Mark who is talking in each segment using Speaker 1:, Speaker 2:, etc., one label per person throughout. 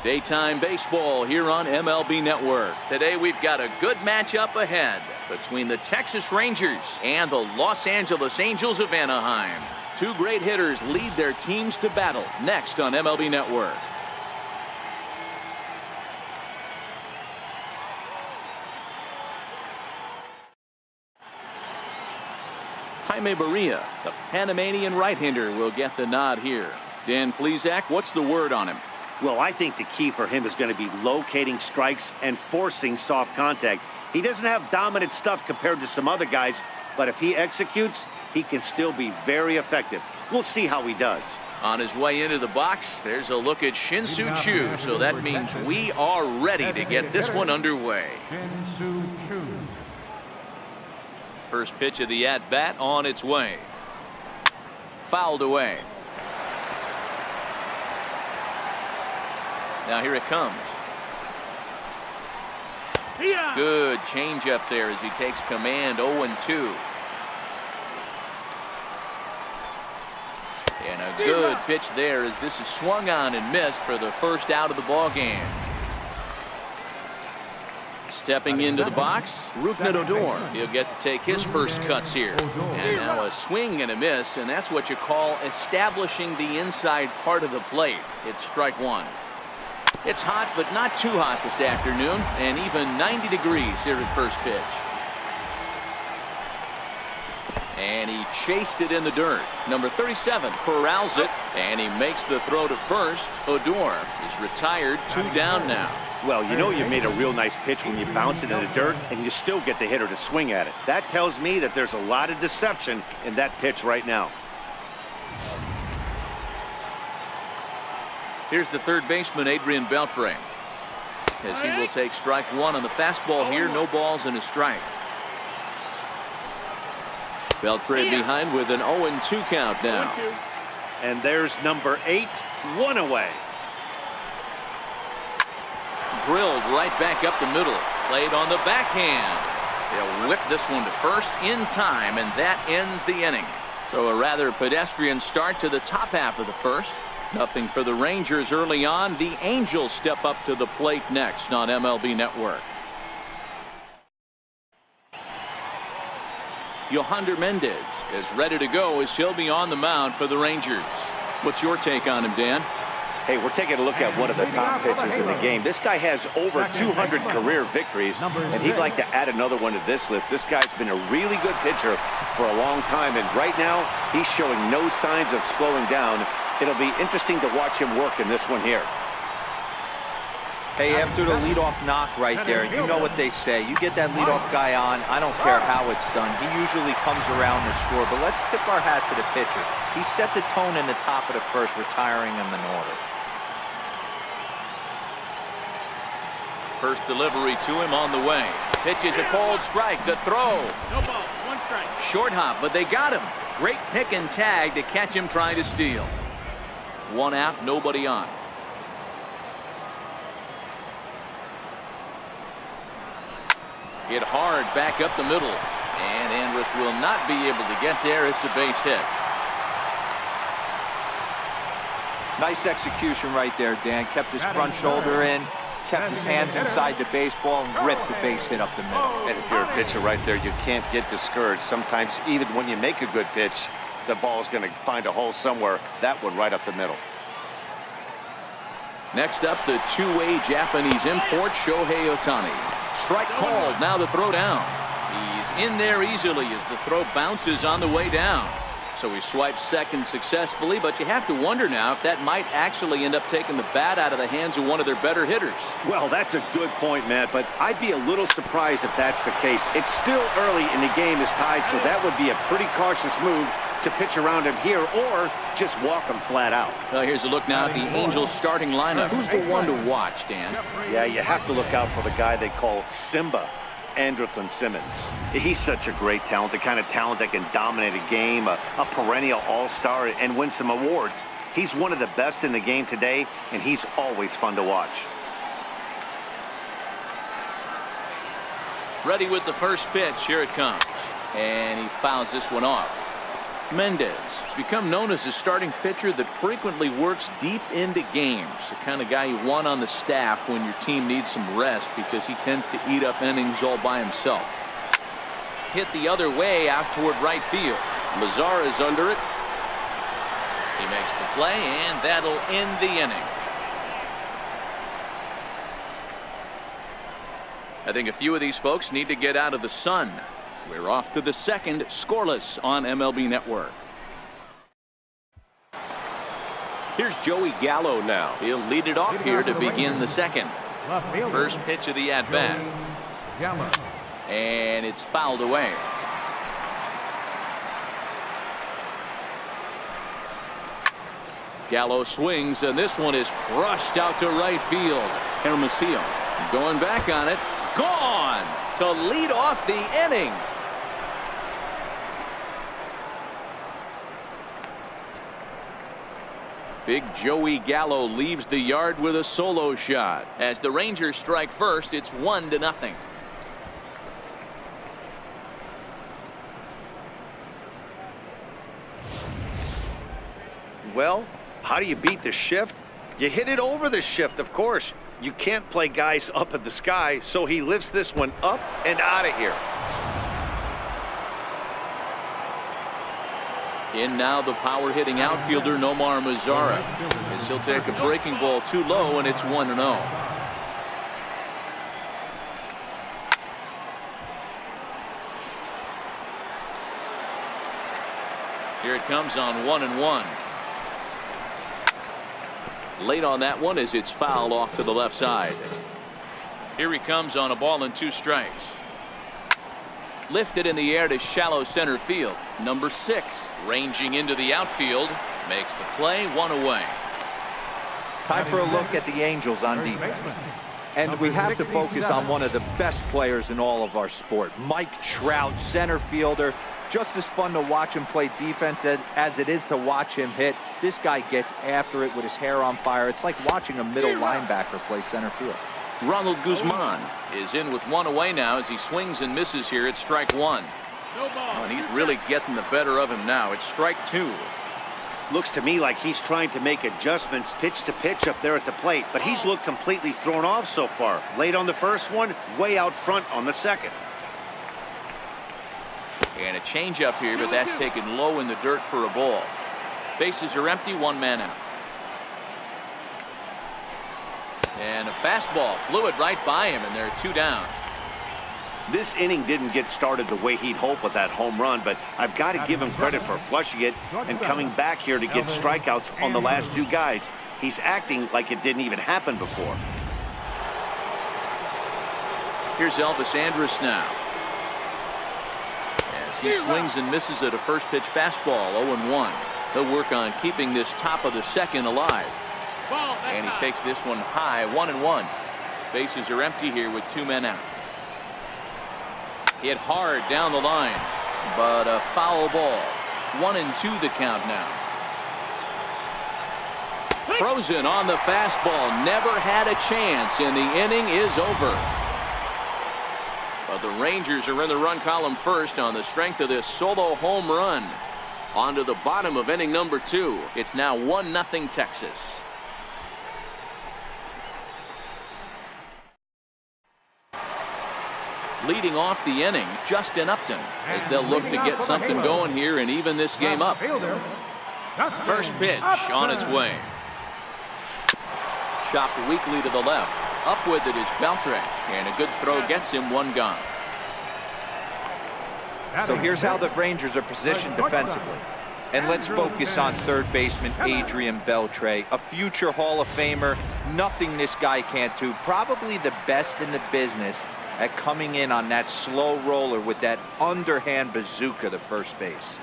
Speaker 1: Daytime baseball here on MLB Network. Today we've got a good matchup ahead between the Texas Rangers and the Los Angeles Angels of Anaheim. Two great hitters lead their teams to battle next on MLB Network. Jaime Barria, the Panamanian right-hander, will get the nod here. Dan Plesac, what's the word on him?
Speaker 2: Well, I think the key for him is going to be locating strikes and forcing soft contact. He doesn't have dominant stuff compared to some other guys, but if he executes, he can still be very effective. We'll see how he does.
Speaker 1: On his way into the box, there's a look at Shin-Soo Choo, so that means we are ready to get this one underway. First pitch of the at-bat on its way. Fouled away. Now here it comes. Good changeup there as he takes command. 0-2. And a good pitch there as this is swung on and missed for the first out of the ball game. Stepping into the box, Rougned Odor. He'll get to take his first cuts here. And now a swing and a miss, and that's what you call establishing the inside part of the plate. It's strike one. It's hot, but not too hot this afternoon, and even 90 degrees here at first pitch. And he chased it in the dirt. Number 37 corrals it, and he makes the throw to first. Odor is retired, 2 down now.
Speaker 2: Well, you know you made a real nice pitch when you bounce it in the dirt, and you still get the hitter to swing at it. That tells me that there's a lot of deception in that pitch right now.
Speaker 1: Here's the third baseman, Adrian Beltre, as he will take strike one on the fastball here. No balls and a strike. Beltre behind with an 0-2 count now.
Speaker 2: And there's number 8, 1 away.
Speaker 1: Drilled right back up the middle. Played on the backhand. He'll whip this one to first in time, and that ends the inning. So a rather pedestrian start to the top half of the first. Nothing for the Rangers early on. The Angels step up to the plate next on MLB Network. Yohander Mendez is ready to go as he'll be on the mound for the Rangers. What's your take on him, Dan?
Speaker 2: Hey, we're taking a look at one of the top pitchers in the game. This guy has over 200 career victories, and he'd like to add another one to this list. This guy's been a really good pitcher for a long time, and right now he's showing no signs of slowing down. It'll be interesting to watch him work in this one here.
Speaker 3: Hey, after the leadoff knock right there, you know what they say. You get that leadoff guy on, I don't care how it's done. He usually comes around to score, but let's tip our hat to the pitcher. He set the tone in the top of the first, retiring him in order.
Speaker 1: First delivery to him on the way. Pitch is a called strike. The throw.
Speaker 4: No balls, 1 strike.
Speaker 1: Short hop, but they got him. Great pick and tag to catch him trying to steal. 1 out, nobody on. Hit hard back up the middle. And Andrus will not be able to get there. It's a base hit.
Speaker 3: Nice execution right there, Dan. Kept his front shoulder in, kept his hands inside the baseball, and ripped the base hit up the middle.
Speaker 2: And if you're a pitcher right there, you can't get discouraged. Sometimes even when you make a good pitch, the ball is going to find a hole somewhere. That one right up the middle.
Speaker 1: Next up, the two-way Japanese import, Shohei Ohtani. Strike called, now the throw down. He's in there easily as the throw bounces on the way down. So he swipes second successfully, but you have to wonder now if that might actually end up taking the bat out of the hands of one of their better hitters.
Speaker 2: Well, that's a good point, Matt, but I'd be a little surprised if that's the case. It's still early and the game is tied, so that would be a pretty cautious move to pitch around him here or just walk him flat out.
Speaker 1: Well, here's a look now at the Angels starting lineup. Who's the one to watch, Dan?
Speaker 2: Yeah, you have to look out for the guy they call Simba, Andrelton Simmons. He's such a great talent, the kind of talent that can dominate a game, a perennial all-star, and win some awards. He's one of the best in the game today, and he's always fun to watch.
Speaker 1: Ready with the first pitch. Here it comes. And he fouls this one off. Mendez has become known as a starting pitcher that frequently works deep into games. The kind of guy you want on the staff when your team needs some rest because he tends to eat up innings all by himself. Hit the other way out toward right field. Mazara is under it. He makes the play, and that'll end the inning. I think a few of these folks need to get out of the sun. We're off to the second, scoreless on MLB Network. Here's Joey Gallo now. He'll lead it off here to begin the second. First pitch of the at-bat. And it's fouled away. Gallo swings, and this one is crushed out to right field. Hermosillo going back on it. Gone to lead off the inning. Big Joey Gallo leaves the yard with a solo shot. As the Rangers strike first, it's 1-0.
Speaker 2: Well, how do you beat the shift? You hit it over the shift, of course. You can't play guys up at the sky, so he lifts this one up and out of here.
Speaker 1: In now the power-hitting outfielder Nomar Mazara, as he'll take a breaking ball too low, and it's 1-0. Here it comes on 1-1. Late on that one as it's fouled off to the left side. Here he comes on a ball and 2 strikes. Lifted in the air to shallow center field. Number 6 ranging into the outfield, makes the play, 1 away.
Speaker 3: Time for a look at the Angels on defense. And we have to focus on one of the best players in all of our sport, Mike Trout, center fielder. Just as fun to watch him play defense as it is to watch him hit. This guy gets after it with his hair on fire. It's like watching a middle linebacker play center field.
Speaker 1: Ronald Guzman is in with 1 away now as he swings and misses here at strike 1. And he's really getting the better of him now. It's strike 2.
Speaker 2: Looks to me like he's trying to make adjustments pitch to pitch up there at the plate, but he's looked completely thrown off so far. Late on the first one, way out front on the second.
Speaker 1: And a changeup here, but that's taken low in the dirt for a ball. Bases are empty, 1 man out. And a fastball flew it right by him, and there are 2 down.
Speaker 2: This inning didn't get started the way he'd hoped with that home run, but I've got to give him credit for flushing it and coming back here to get strikeouts on the last 2 guys. He's acting like it didn't even happen before.
Speaker 1: Here's Elvis Andrus now. As he swings and misses at a first pitch fastball, 0-1. He'll work on keeping this top of the second alive. And he takes this one high, 1-1. Bases are empty here with 2 men out. Hit hard down the line, but a foul ball. 1-2 the count now. Frozen on the fastball, never had a chance, and the inning is over. But the Rangers are in the run column first on the strength of this solo home run. On to the bottom of inning number 2. It's now 1-0 Texas. Leading off the inning, Justin Upton, as they'll look to get something going here and even this game up. First pitch on its way. Chopped weakly to the left. Up with it is Beltre, and a good throw gets him 1 gone.
Speaker 3: So here's how the Rangers are positioned defensively. And let's focus on third baseman Adrian Beltre, a future Hall of Famer. Nothing this guy can't do. Probably the best in the business at coming in on that slow roller with that underhand bazooka to first base.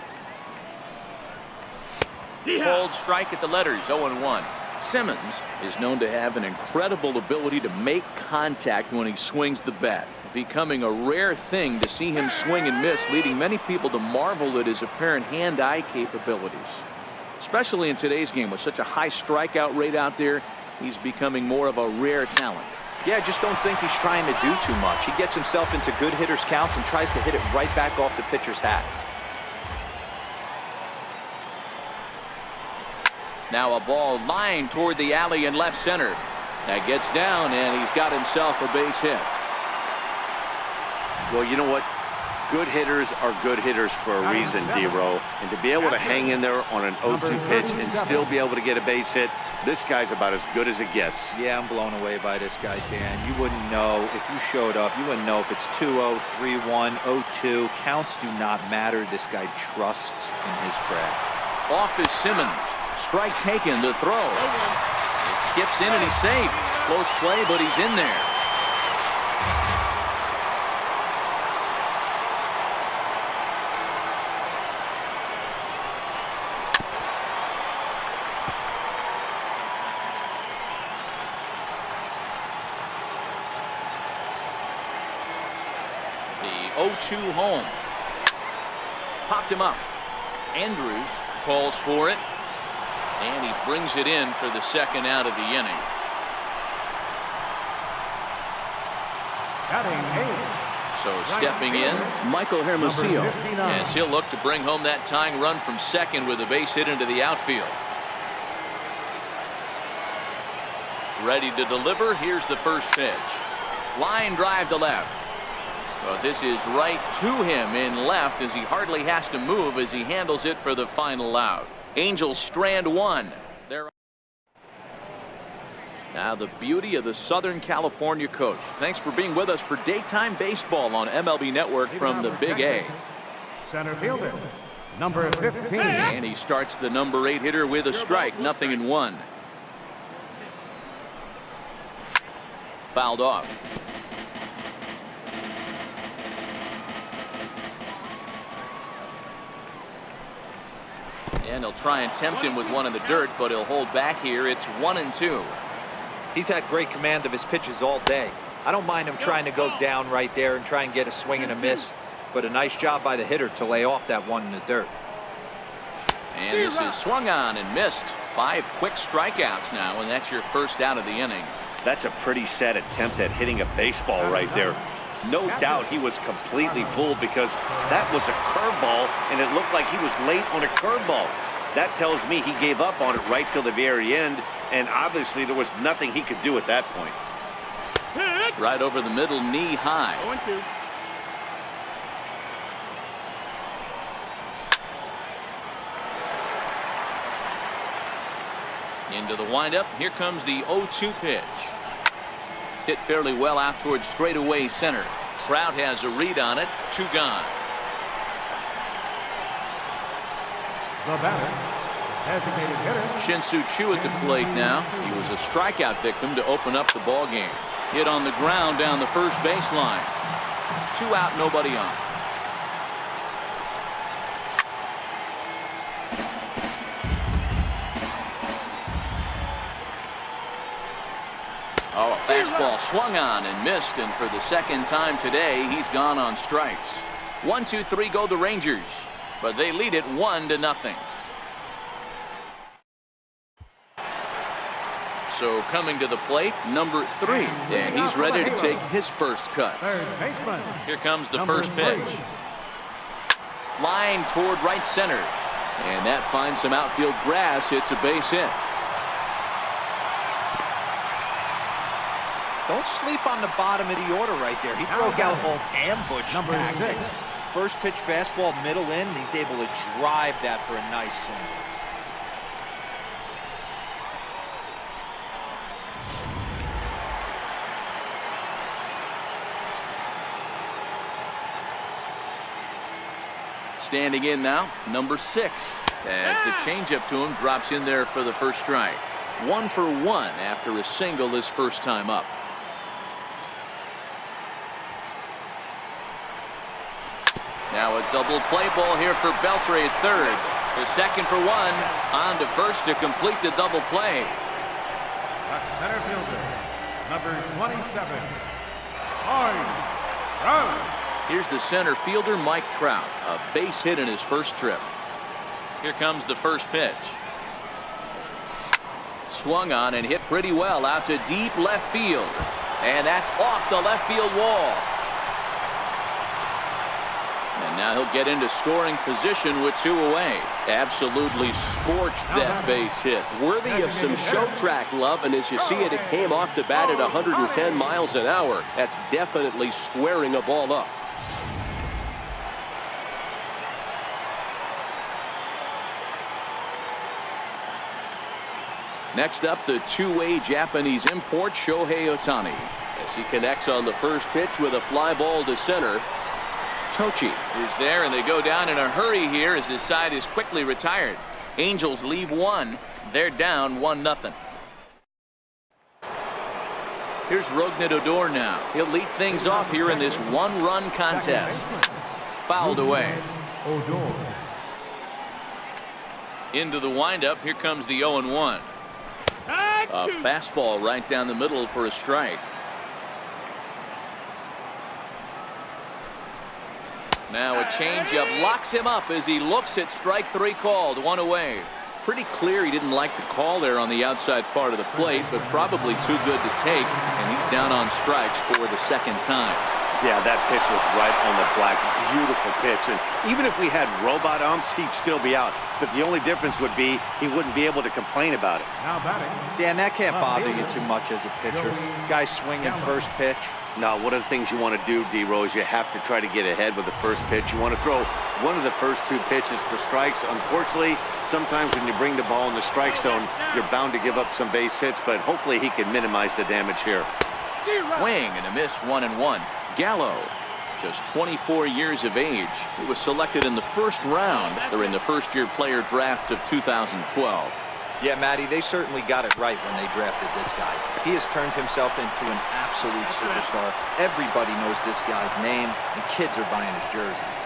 Speaker 1: Cold strike at the letters, 0-1. Simmons is known to have an incredible ability to make contact when he swings the bat, becoming a rare thing to see him swing and miss, leading many people to marvel at his apparent hand-eye capabilities. Especially in today's game with such a high strikeout rate out there, he's becoming more of a rare talent.
Speaker 3: Yeah, I just don't think he's trying to do too much. He gets himself into good hitters' counts and tries to hit it right back off the pitcher's hat.
Speaker 1: Now a ball lined toward the alley in left center. That gets down, and he's got himself a base hit.
Speaker 2: Well, you know what? Good hitters are good hitters for a reason, D-Row. And to be able to hang in there on an 0-2 pitch and still be able to get a base hit, this guy's about as good as it gets.
Speaker 3: Yeah, I'm blown away by this guy, Dan. You wouldn't know if you showed up. You wouldn't know if it's 2-0, 3-1, 0-2. Counts do not matter. This guy trusts in his craft.
Speaker 1: Off is Simmons. Strike taken to throw. It skips in and he's safe. Close play, but he's in there. The 0-2 home. Popped him up. Andrews calls for it. And he brings it in for the second out of the inning. So stepping in, Michael Hermosillo, as he'll look to bring home that tying run from second with a base hit into the outfield. Ready to deliver. Here's the first pitch. Line drive to left. Well, this is right to him in left as he hardly has to move as he handles it for the final out. Angels strand one. Now the beauty of the Southern California coast. Thanks for being with us for daytime baseball on MLB Network from the Big A.
Speaker 4: Center fielder, number 15.
Speaker 1: And he starts the number 8 hitter with a strike, 0-1. Fouled off. And he'll try and tempt him with one in the dirt, but he'll hold back here. It's 1-2.
Speaker 3: He's had great command of his pitches all day. I don't mind him trying to go down right there and try and get a swing and a miss, but a nice job by the hitter to lay off that one in the dirt.
Speaker 1: And this is swung on and missed. 5 quick strikeouts now, and that's your first out of the inning.
Speaker 2: That's a pretty sad attempt at hitting a baseball right there. No doubt he was completely fooled because that was a curveball, and it looked like he was late on a curveball. That tells me he gave up on it right till the very end, and obviously there was nothing he could do at that point.
Speaker 1: Right over the middle, knee high. 1-2. Into the windup. Here comes the 0-2 pitch. Hit fairly well out towards straightaway center. Trout has a read on it. 2 gone.
Speaker 4: The batter, designated hitter.
Speaker 1: Shin-Soo Choo at the plate now. He was a strikeout victim to open up the ball game. Hit on the ground down the first baseline. 2 out, nobody on. Oh, a fastball swung on and missed, and for the second time today, he's gone on strikes. 1-2-3 go the Rangers, but they lead it 1-0. So coming to the plate, number 3, and he's ready to take his first cuts. Here comes the first pitch. Line toward right center, and that finds some outfield grass. It's a base hit.
Speaker 3: Don't sleep on the bottom of the order right there. He broke out all ambush tactics. First pitch fastball, middle in, and he's able to drive that for a nice single.
Speaker 1: Standing in now, number 6, as the changeup to him drops in there for the first strike. 1 for 1 after a single his first time up. Now a double play ball here for Beltre at third. The second for 1, on to first to complete the double play.
Speaker 4: Center fielder, number 27, Trout.
Speaker 1: Here's the center fielder, Mike Trout, a base hit in his first trip. Here comes the first pitch. Swung on and hit pretty well out to deep left field. And that's off the left field wall. And Now he'll get into scoring position with 2 away. Absolutely scorched that base hit.
Speaker 5: Worthy of some show track love, and as you see it, it came off the bat at 110 miles an hour. That's definitely squaring a ball up.
Speaker 1: Next up, the two-way Japanese import Shohei Ohtani.
Speaker 5: As he connects on the first pitch with a fly ball to center.
Speaker 1: Tochi is there, and they go down in a hurry here as his side is quickly retired. Angels leave 1. They're down 1-0. Here's Rougned Odor now. He'll lead things off here in this 1-run contest. Fouled away. Into the windup. Here comes the 0-1. A fastball right down the middle for a strike. Now a changeup locks him up as he looks at strike 3 called. 1 away. Pretty clear he didn't like the call there on the outside part of the plate, but probably too good to take, and he's down on strikes for the second time.
Speaker 2: Yeah, that pitch was right on the black. Beautiful pitch. And even if we had robot umps, he'd still be out. But the only difference would be he wouldn't be able to complain about it.
Speaker 4: Now batting.
Speaker 3: Dan, that can't bother you too much as a pitcher. Guy swinging first pitch.
Speaker 2: Now, one of the things you want to do, D-Rose, you have to try to get ahead with the first pitch. You want to throw one of the first 2 pitches for strikes. Unfortunately, sometimes when you bring the ball in the strike zone, you're bound to give up some base hits, but hopefully he can minimize the damage here.
Speaker 1: Swing and a miss. 1-1. Gallo, just 24 years of age. He was selected in the first round during the first-year player draft of 2012.
Speaker 3: Yeah, Matty, they certainly got it right when they drafted this guy. He has turned himself into an absolute superstar. Everybody knows this guy's name, and kids are buying his jerseys.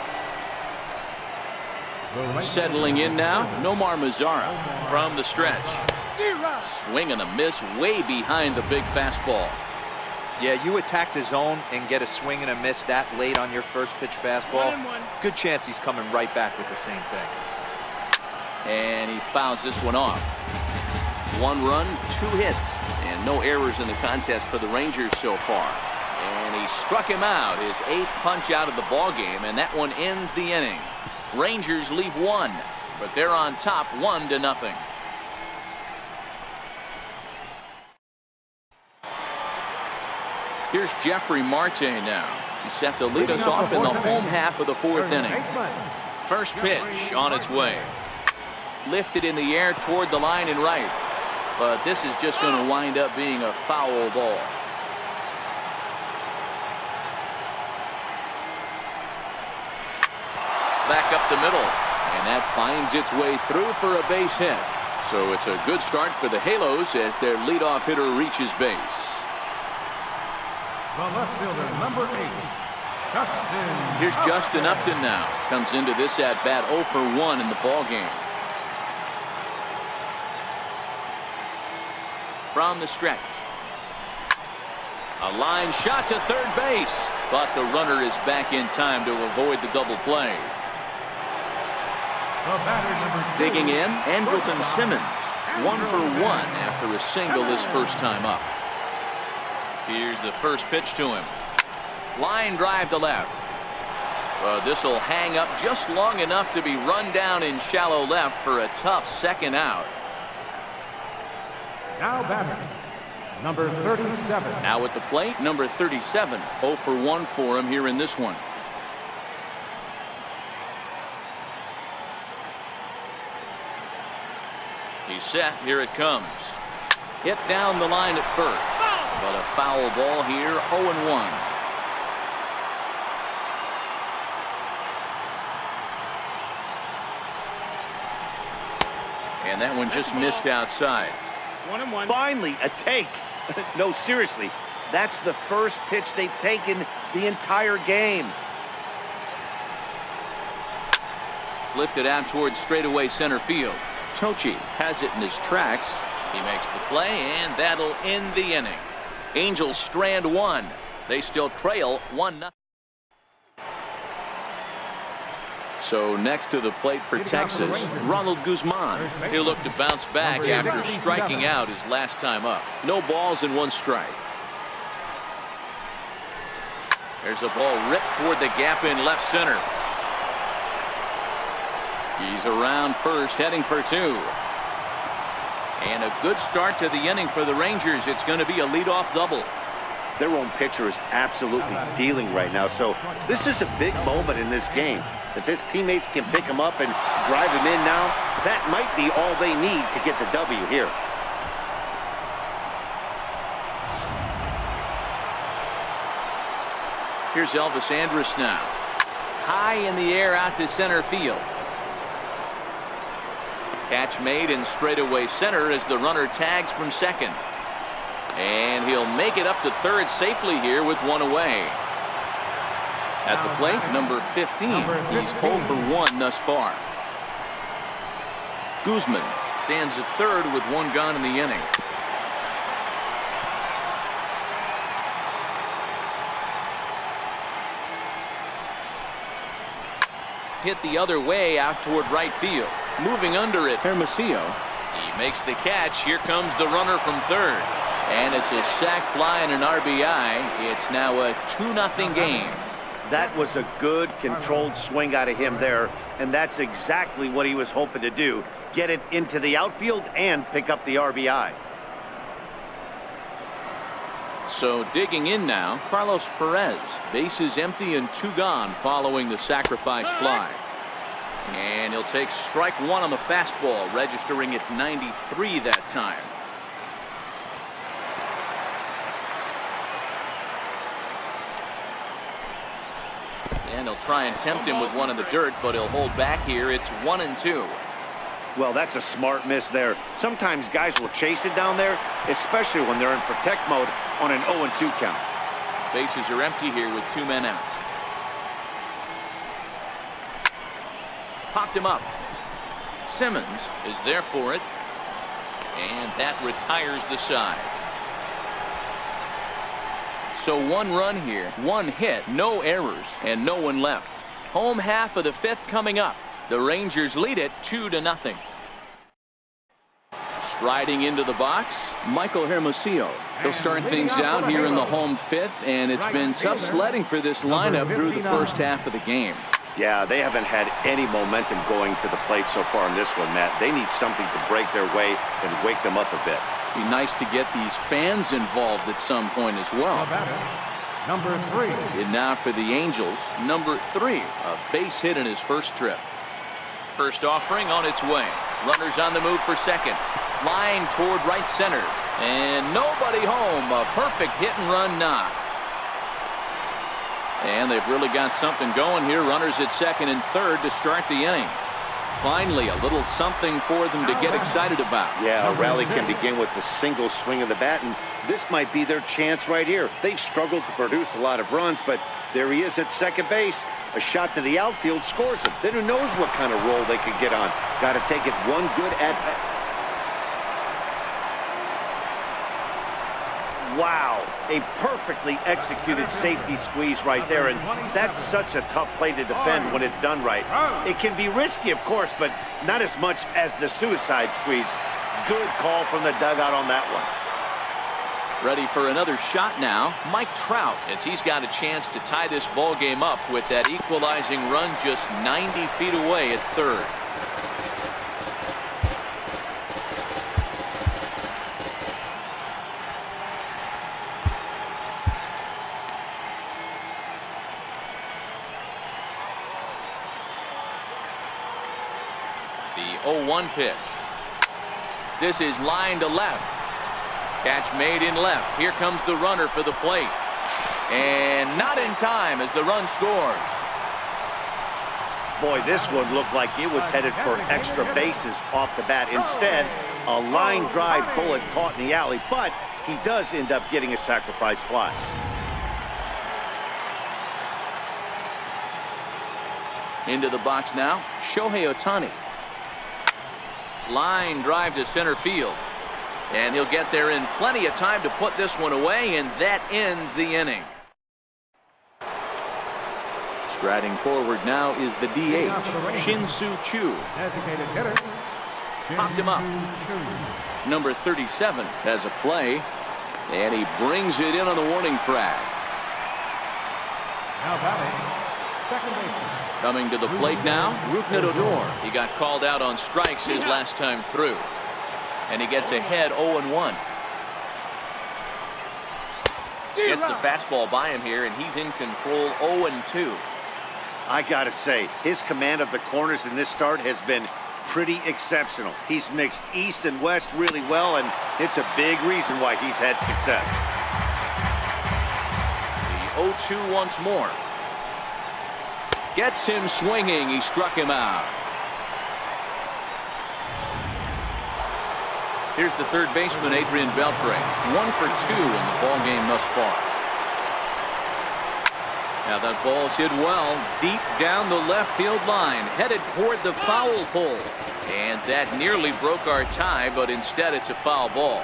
Speaker 1: Settling in now, Nomar Mazara from the stretch. Swing and a miss way behind the big fastball.
Speaker 3: Yeah, you attack the zone and get a swing and a miss that late on your first pitch fastball. Good chance he's coming right back with the same thing.
Speaker 1: And he fouls this one off. 1 run, 2 hits, and no errors in the contest for the Rangers so far. And he struck him out, his 8th punch out of the ball game, and that one ends the inning. Rangers leave 1, but they're on top 1-0. Here's Jeffrey Marte now. He's set to lead us off in the home half of the 4th inning. First pitch on its way. Lifted in the air toward the line and right. But this is just going to wind up being a foul ball. Back up the middle. And that finds its way through for a base hit. So it's a good start for the Halos as their leadoff hitter reaches base.
Speaker 4: The left fielder, number 8, Justin.
Speaker 1: Here's Justin Upton now. Comes into this at-bat 0 for 1 in the ball game. From the stretch. A line shot to third base, but the runner is back in time to avoid the double play.
Speaker 4: The batter, number 2.
Speaker 1: Digging in, Andrelton Simmons. 1 for 1 after a single his first time up. Here's the first pitch to him. Line drive to left. This will hang up just long enough to be run down in shallow left for a tough second out.
Speaker 4: Now batting, number 37.
Speaker 1: Now at the plate, number 37. 0 for 1 for him here in this one. He's set. Here it comes. Hit down the line at first. But a foul ball here, 0-1. And that one just missed outside.
Speaker 2: 1-1. Finally, a take. No, seriously. That's the first pitch they've taken the entire game.
Speaker 1: Lifted out towards straightaway center field. Tochi has it in his tracks. He makes the play, and that'll end the inning. Angels strand 1. They still trail 1-0. So next to the plate for Texas, Ronald Guzman. He'll look to bounce back after striking out his last time up. No balls and 1 strike. There's a ball ripped toward the gap in left center. He's around first, heading for two. And a good start to the inning for the Rangers. It's going to be a leadoff double.
Speaker 2: Their own pitcher is absolutely dealing right now, so this is a big moment in this game. If his teammates can pick him up and drive him in now, that might be all they need to get the W here.
Speaker 1: Here's Elvis Andrus now. High in the air out to center field. Catch made in straightaway center as the runner tags from second. And he'll make it up to third safely here with one away. At the plate, number 15. He's 0 for 1 thus far. Guzman stands at third with one gone in the inning. Hit the other way out toward right field. Moving under it, Hermosillo. He makes the catch. Here comes the runner from third. And it's a sac fly and an RBI. It's now a 2-0 game.
Speaker 2: That was a good, controlled swing out of him there, and that's exactly what he was hoping to do. Get it into the outfield and pick up the RBI.
Speaker 1: So digging in now, Carlos Perez. Bases empty and 2 gone following the sacrifice fly. And he'll take strike 1 on the fastball, registering at 93 that time. And he'll try and tempt him with one in the dirt, but he'll hold back here. It's 1-2.
Speaker 2: Well, that's a smart miss there. Sometimes guys will chase it down there, especially when they're in protect mode on an 0-2 count.
Speaker 1: Bases are empty here with 2 men out. Popped him up. Simmons is there for it. And that retires the side. So 1 run here, 1 hit, no errors, and no one left. Home half of the 5th coming up. The Rangers lead it 2-0. Striding into the box, Michael Hermosillo. He'll start things out here in the home 5th, and it's been tough sledding for this lineup through the first half of the game.
Speaker 2: Yeah, they haven't had any momentum going to the plate so far in this one, Matt. They need something to break their way and wake them up a bit.
Speaker 1: Be nice to get these fans involved at some point as well.
Speaker 4: Number 3.
Speaker 1: And now for the Angels, number 3, a base hit in his first trip. First offering on its way. Runners on the move for second. Line toward right center. And nobody home. A perfect hit and run knock. And they've really got something going here. Runners at second and third to start the inning. Finally, a little something for them to get excited about.
Speaker 2: Yeah, a rally can begin with the single swing of the bat, and this might be their chance right here. They've struggled to produce a lot of runs, but there he is at second base. A shot to the outfield scores him. Then who knows what kind of roll they could get on. Got to take it one good at-bat. Wow, a perfectly executed safety squeeze right there, and that's such a tough play to defend when it's done right. It can be risky, of course, but not as much as the suicide squeeze. Good call from the dugout on that one.
Speaker 1: Ready for another shot now, Mike Trout, as he's got a chance to tie this ball game up with that equalizing run just 90 feet away at third. The 0-1 pitch. This is line to left. Catch made in left. Here comes the runner for the plate. And not in time as the run scores.
Speaker 2: Boy, this one looked like it was headed for extra bases off the bat. Instead, a line drive bullet caught in the alley, but he does end up getting a sacrifice fly.
Speaker 1: Into the box now, Shohei Ohtani. Line drive to center field. And he'll get there in plenty of time to put this one away, and that ends the inning. Striding forward now is the DH, Shin-Soo Choo.
Speaker 4: Designated hitter.
Speaker 1: Popped him up. Number 37 has a play, and he brings it in on the warning track.
Speaker 4: Now batting, second baseman.
Speaker 1: Coming to the plate now, Odor. He got called out on strikes his last time through. And he gets ahead 0-1. Gets the fastball by him here, and he's in control 0-2.
Speaker 2: I gotta say, his command of the corners in this start has been pretty exceptional. He's mixed east and west really well, and it's a big reason why he's had success.
Speaker 1: The 0-2 once more. Gets him swinging. He struck him out. Here's the third baseman, Adrian Beltre. 1 for 2 in the ball game thus far. Now that ball's hit well, deep down the left field line, headed toward the foul pole. And that nearly broke our tie, but instead it's a foul ball.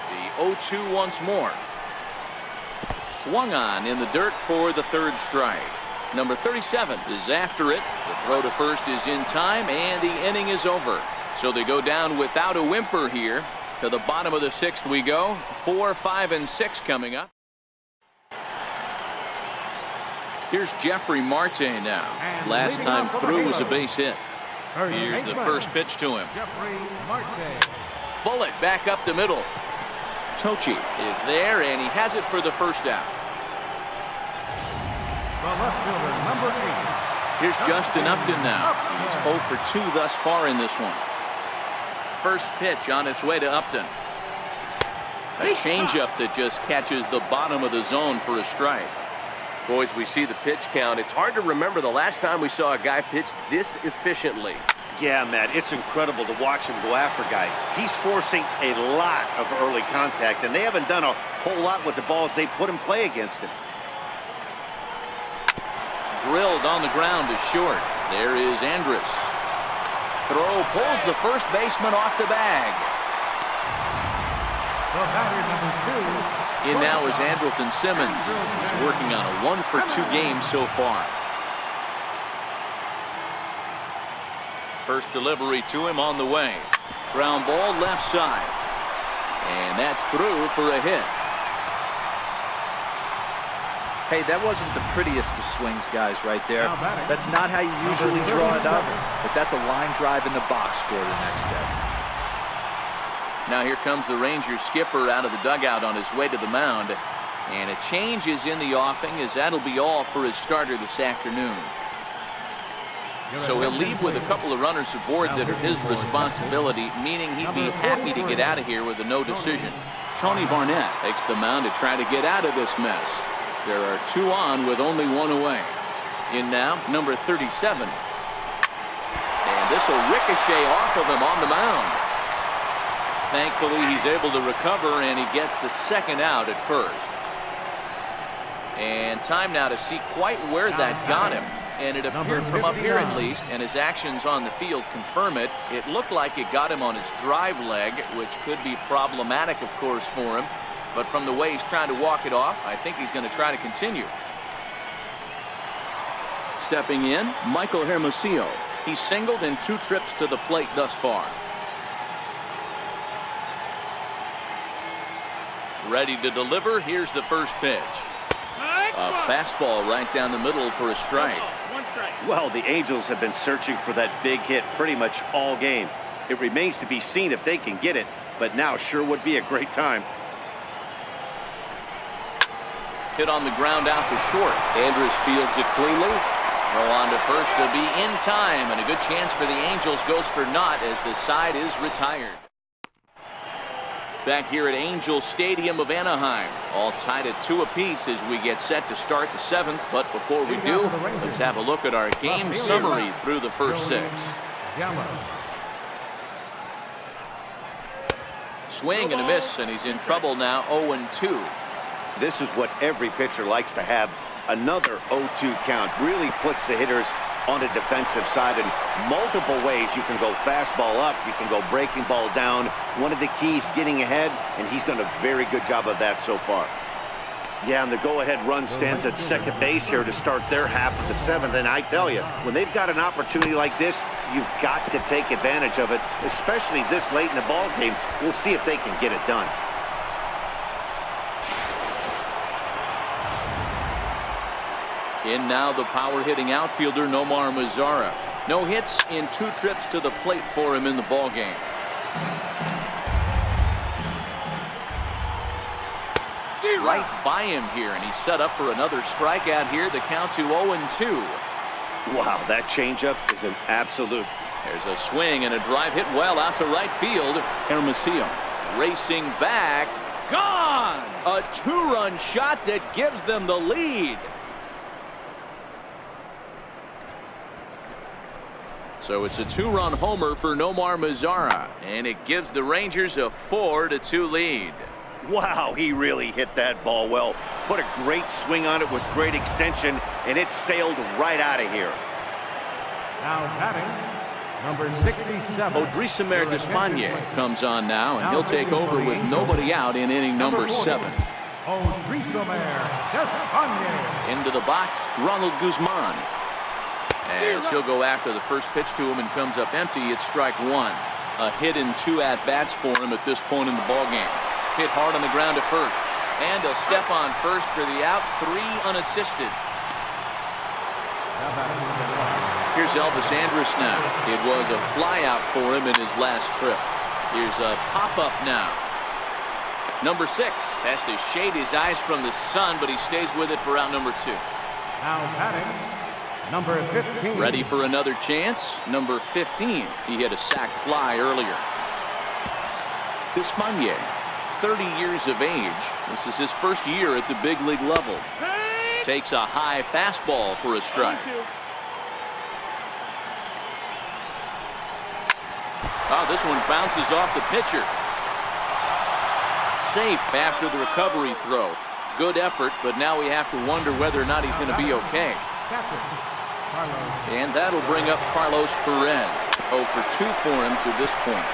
Speaker 1: The 0-2 once more. Swung on in the dirt for the third strike. Number 37 is after it. The throw to first is in time, and the inning is over. So they go down without a whimper here. To the bottom of the 6th we go. 4, 5, and 6 coming up. Here's Jeffrey Marte now. Last time through was a base hit. Here's the first pitch to him. Bullet back up the middle. Tochi is there, and he has it for the first out.
Speaker 4: The left fielder, number 8.
Speaker 1: Here's Justin Upton now. He's 0 for 2 thus far in this one. First pitch on its way to Upton. A changeup that just catches the bottom of the zone for a strike.
Speaker 5: Boys, we see the pitch count. It's hard to remember the last time we saw a guy pitch this efficiently.
Speaker 2: Yeah, Matt, it's incredible to watch him go after guys. He's forcing a lot of early contact, and they haven't done a whole lot with the balls they put in play against him.
Speaker 1: Drilled on the ground to short. There is Andrus. Throw pulls the first baseman off the bag.
Speaker 4: The batter, number 2.
Speaker 1: In now is Andrelton Simmons. He's working on a 1 for 2 game so far. First delivery to him on the way. Ground ball left side. And that's through for a hit.
Speaker 3: Hey, that wasn't the prettiest of swings, guys, right there. That's not how you usually draw it up, but that's a line drive in the box score the next day.
Speaker 1: Now here comes the Rangers skipper out of the dugout on his way to the mound. And a change is in the offing, as that'll be all for his starter this afternoon. So he'll leave with a couple of runners aboard that are his responsibility, meaning he'd be happy to get out of here with a no decision. Tony Barnett takes the mound to try to get out of this mess. There are 2 on with only 1 away. In now, number 37. And this will ricochet off of him on the mound. Thankfully, he's able to recover, and he gets the second out at first. And time now to see quite where that got him. And it appeared from up here at least, and his actions on the field confirm it. It looked like it got him on his drive leg, which could be problematic, of course, for him. But from the way he's trying to walk it off, I think he's going to try to continue. Stepping in, Michael Hermosillo. He's singled in 2 trips to the plate thus far. Ready to deliver. Here's the first pitch. A fastball right down the middle for a strike.
Speaker 2: Well, the Angels have been searching for that big hit pretty much all game. It remains to be seen if they can get it, but now sure would be a great time.
Speaker 1: Hit on the ground out to short. Andrus fields it cleanly. Throw on to first to be in time, and a good chance for the Angels goes for naught as the side is retired. Back here at Angel Stadium of Anaheim, all tied at 2 apiece as we get set to start the 7th. But before we do, let's have a look at our game summary through the first 6. Swing and a miss, and he's in trouble now. 0-2.
Speaker 2: This is what every pitcher likes to have. Another 0-2 count really puts the hitters on the defensive side in multiple ways. You can go fastball up, you can go breaking ball down. One of the keys, getting ahead, and he's done a very good job of that so far. Yeah, and the go-ahead run stands at second base here to start their half of the seventh. And I tell you, when they've got an opportunity like this, you've got to take advantage of it, especially this late in the ball game. We'll see if they can get it done.
Speaker 1: In now the power-hitting outfielder Nomar Mazara. No hits in 2 trips to the plate for him in the ball game. Right by him here, and he's set up for another strikeout here. The count to 0-2.
Speaker 2: Wow, that changeup is an absolute.
Speaker 1: There's a swing and a drive hit well out to right field. Hermosillo racing back. Gone! A 2-run shot that gives them the lead. So it's a 2-run homer for Nomar Mazara, and it gives the Rangers a 4-2 lead.
Speaker 2: Wow, he really hit that ball well. Put a great swing on it with great extension, and it sailed right out of here.
Speaker 4: Now batting, number 67.
Speaker 1: Odrisamer Despagne comes on now, and he'll take over with nobody out in inning number 7.
Speaker 4: Odrisamer Despagne.
Speaker 1: Into the box, Ronald Guzman. As he'll go after the first pitch to him and comes up empty, it's strike 1. A hit in 2 at-bats for him at this point in the ballgame. Hit hard on the ground to first. And a step on first for the out. 3 unassisted. Here's Elvis Andrus now. It was a flyout for him in his last trip. Here's a pop-up now. Number 6 has to shade his eyes from the sun, but he stays with it for out number 2.
Speaker 4: Now batting, number 15.
Speaker 1: Ready for another chance. Number 15. He hit a sac fly earlier. Despagne, 30 years of age. This is his first year at the big league level. Takes a high fastball for a strike. Oh, this one bounces off the pitcher. Safe after the recovery throw. Good effort, but now we have to wonder whether or not he's going to be okay. And that'll bring up Carlos Perez. 0 for 2 for him to this point.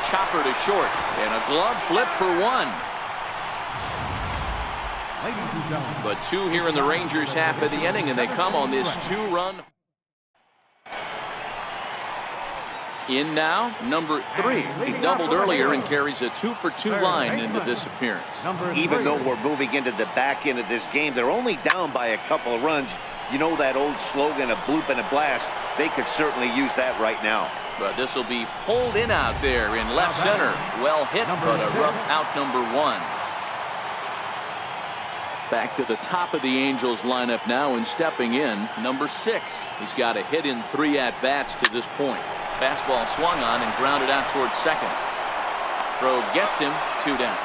Speaker 1: Chopper to short, and a glove flip for 1. But 2 here in the Rangers half of the inning, and they come on this 2-run. In now, number 3. He doubled earlier and carries a 2 for 2 line into this appearance.
Speaker 2: Even though we're moving into the back end of this game, they're only down by a couple of runs. You know that old slogan, a bloop and a blast. They could certainly use that right now.
Speaker 1: But this will be pulled in out there in left center. Well hit, but a rough out number 1. Back to the top of the Angels lineup now, and stepping in, number 6. He's got a hit in 3 at-bats to this point. Fastball swung on and grounded out towards second. Throw gets him, 2 down.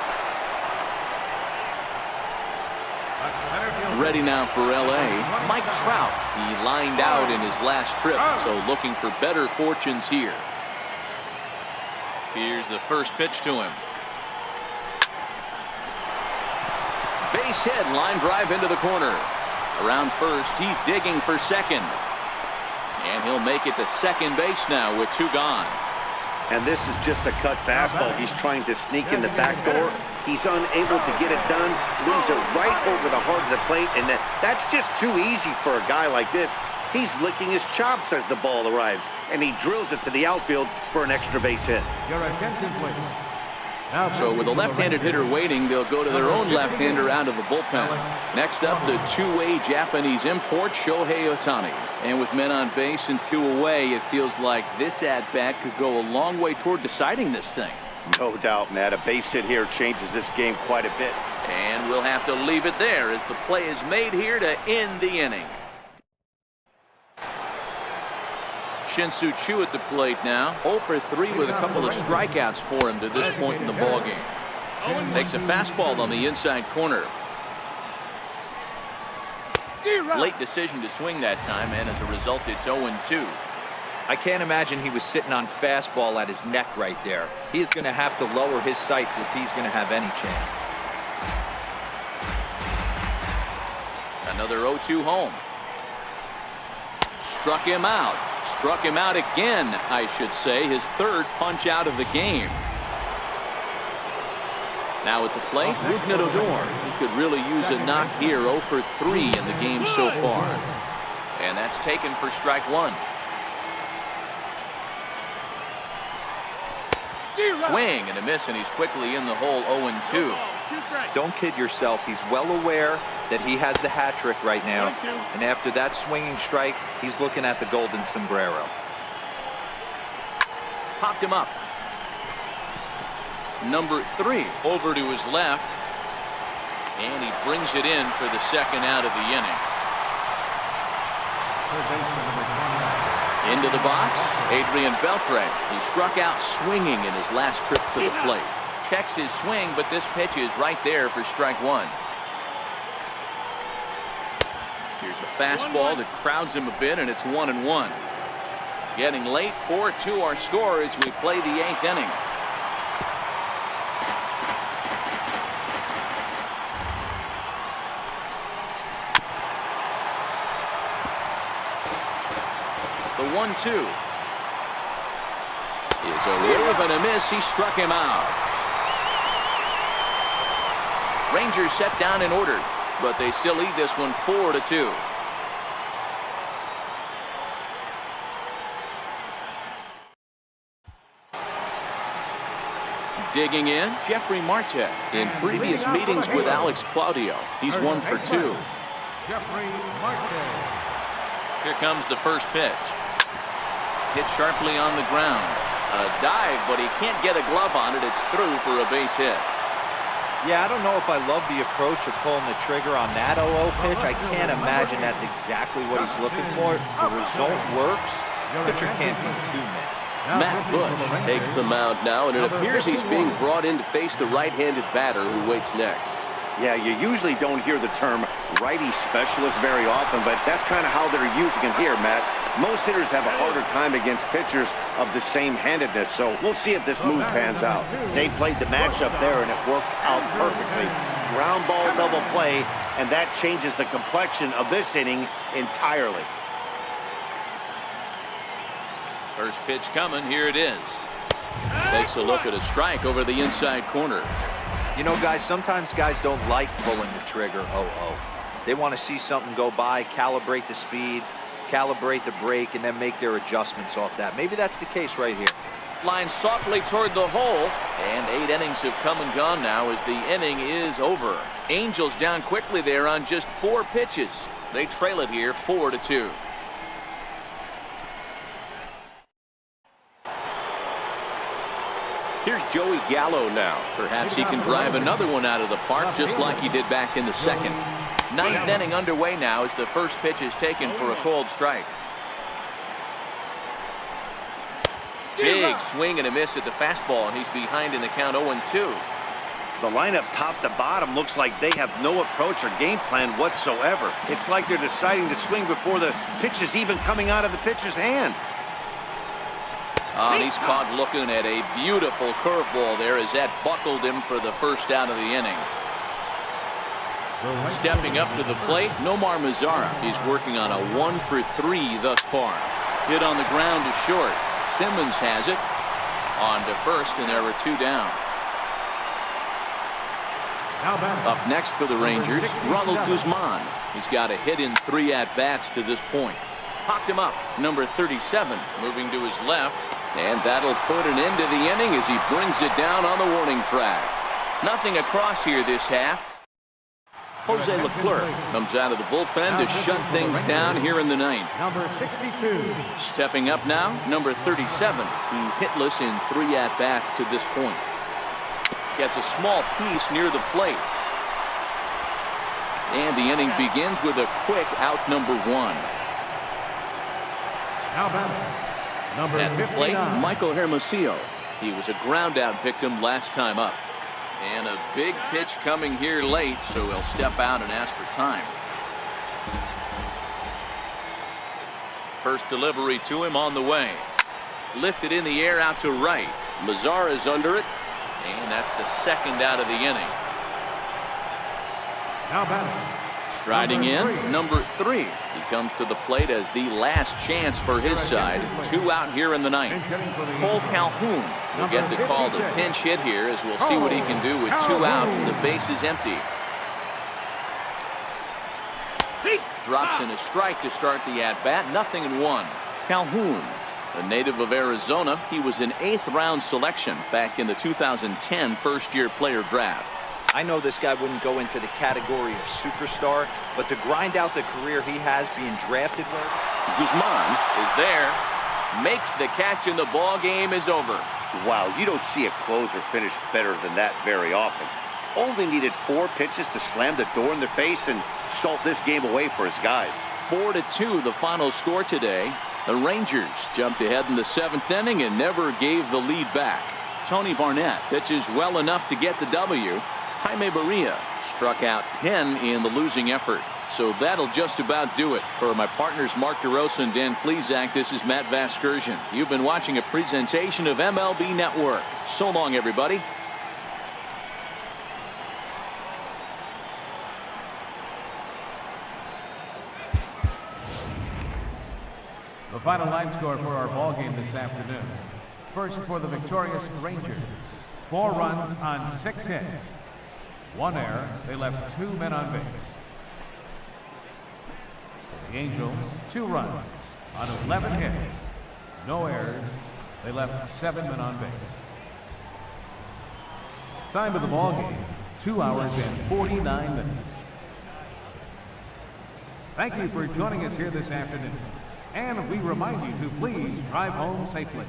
Speaker 1: Ready now for L.A., Mike Trout. He lined out in his last trip, so looking for better fortunes here. Here's the first pitch to him. Base hit, line drive into the corner. Around first, he's digging for second. And he'll make it to second base now with 2 gone.
Speaker 2: And this is just a cut fastball. He's trying to sneak in the back door. He's unable to get it done. Leaves it right over the heart of the plate. And that's just too easy for a guy like this. He's licking his chops as the ball arrives. And he drills it to the outfield for an extra base hit.
Speaker 4: Your attention, please.
Speaker 1: So with a left-handed hitter waiting, they'll go to their own left-hander out of the bullpen. Next up, the 2-way Japanese import, Shohei Ohtani. And with men on base and 2 away, it feels like this at-bat could go a long way toward deciding this thing.
Speaker 2: No doubt, Matt. A base hit here changes this game quite a bit.
Speaker 1: And we'll have to leave it there as the play is made here to end the inning. Shin-Soo Choo at the plate now. 0 for 3 with a couple of strikeouts for him to this point in the ballgame. Takes a fastball on the inside corner. Late decision to swing that time, and as a result, it's 0-2.
Speaker 3: I can't imagine he was sitting on fastball at his neck right there. He is going to have to lower his sights if he's going to have any chance.
Speaker 1: Another 0-2 home. Struck him out. Struck him out again, I should say. His 3rd punch out of the game. Now at the plate, he could really use a knock here. 0 for 3 in the game so far. And that's taken for strike one. Swing and a miss, and he's quickly in the hole. 0-2.
Speaker 3: Don't kid yourself. He's well aware that he has the hat trick right now. And after that swinging strike, he's looking at the golden sombrero.
Speaker 1: Popped him up. Number 3 over to his left. And he brings it in for the second out of the inning. Into the box, Adrian Beltre. He struck out swinging in his last trip to the plate. Checks his swing, but this pitch is right there for strike one. Here's a fastball that crowds him a bit, and it's 1-1. Getting late, 4-2 our score as we play the 8th inning. The 1-2 is a wave and a miss. He struck him out. Rangers set down in order, but they still lead this one 4-2. Digging in, Jeffrey Marte. In previous meetings with Alex Claudio, he's 1 for 2.
Speaker 4: Jeffrey Marte.
Speaker 1: Here comes the first pitch. Hit sharply on the ground. A dive, but he can't get a glove on it. It's through for a base hit.
Speaker 3: Yeah, I don't know if I love the approach of pulling the trigger on that 0-0 pitch. I can't imagine that's exactly what he's looking for. The result works. Pitcher can't be too mad.
Speaker 5: Matt Bush takes the mound now, and it appears he's being brought in to face the right-handed batter who waits next.
Speaker 2: Yeah, you usually don't hear the term righty specialist very often, but that's kind of how they're using it here, Matt. Most hitters have a harder time against pitchers of the same handedness, so we'll see if this move pans out. They played the matchup there, and it worked out perfectly. Ground ball double play, and that changes the complexion of this inning entirely.
Speaker 1: First pitch coming. Here it is. Takes a look at a strike over the inside corner.
Speaker 3: You know, guys, sometimes guys don't like pulling the trigger 0-0. They want to see something go by, calibrate the speed, calibrate the break, and then make their adjustments off that. Maybe that's the case right here.
Speaker 1: Line softly toward the hole, and 8 innings have come and gone now as the inning is over. Angels down quickly there on just 4 pitches. They trail it here 4-2.
Speaker 5: Here's Joey Gallo now.
Speaker 1: Perhaps he can drive another one out of the park just like he did back in the second. 9th inning underway now as the first pitch is taken for a called strike. Big swing and a miss at the fastball, and he's behind in the count 0-2.
Speaker 2: The lineup top to bottom looks like they have no approach or game plan whatsoever. It's like they're deciding to swing before the pitch is even coming out of the pitcher's hand.
Speaker 1: He's caught looking at a beautiful curveball there as that buckled him for the first out of the inning. Stepping up to the plate, Nomar Mazara. He's working on a 1 for 3 thus far. Hit on the ground to short. Simmons has it. On to first, and there are 2 down. Up next for the Rangers, Ronald Guzman. He's got a hit in 3 at-bats to this point. Popped him up. Number 37 moving to his left. And that'll put an end to the inning as he brings it down on the warning track. Nothing across here this half. Jose Leclerc comes out of the bullpen to shut things down here in the 9th.
Speaker 4: Number 62.
Speaker 1: Stepping up now, number 37. He's hitless in 3 at-bats to this point. Gets a small piece near the plate. And the inning begins with a quick out number 1.
Speaker 4: Now batting, number
Speaker 1: At the
Speaker 4: 59.
Speaker 1: plate, Michael Hermosillo. He was a ground-out victim last time up. And a big pitch coming here late, so he'll step out and ask for time. First delivery to him on the way. Lifted in the air out to right. Mazara's under it, and that's the second out of the inning.
Speaker 4: Now batting,
Speaker 1: Striding in, number 3. He comes to the plate as the last chance for his side. 2 out here in the ninth. Cole Calhoun will get the call to pinch hit here, as we'll see what he can do with 2 out and the base is empty. Drops in a strike to start the at-bat. 0-1. Calhoun, a native of Arizona, he was an 8th round selection back in the 2010 first-year player draft.
Speaker 3: I know this guy wouldn't go into the category of superstar, but to grind out the career he has being drafted with.
Speaker 1: Guzman is there, makes the catch, and the ball game is over.
Speaker 2: Wow, you don't see a closer finish better than that very often. Only needed 4 pitches to slam the door in their face and salt this game away for his guys.
Speaker 1: 4-2 the final score today. The Rangers jumped ahead in the 7th inning and never gave the lead back. Tony Barnett pitches well enough to get the W. Jaime Barria struck out 10 in the losing effort. So that'll just about do it. For my partners Mark DeRosa and Dan Plesac, this is Matt Vasgersian. You've been watching a presentation of MLB Network. So long, everybody.
Speaker 4: The final line score for our ball game this afternoon. First for the victorious Rangers. 4 runs on 6 hits. 1 error. They left 2 men on base. For the Angels, 2 runs on 11 hits. No errors. They left 7 men on base. Time of the ball game, 2 hours and 49 minutes. Thank you for joining us here this afternoon. And we remind you to please drive home safely.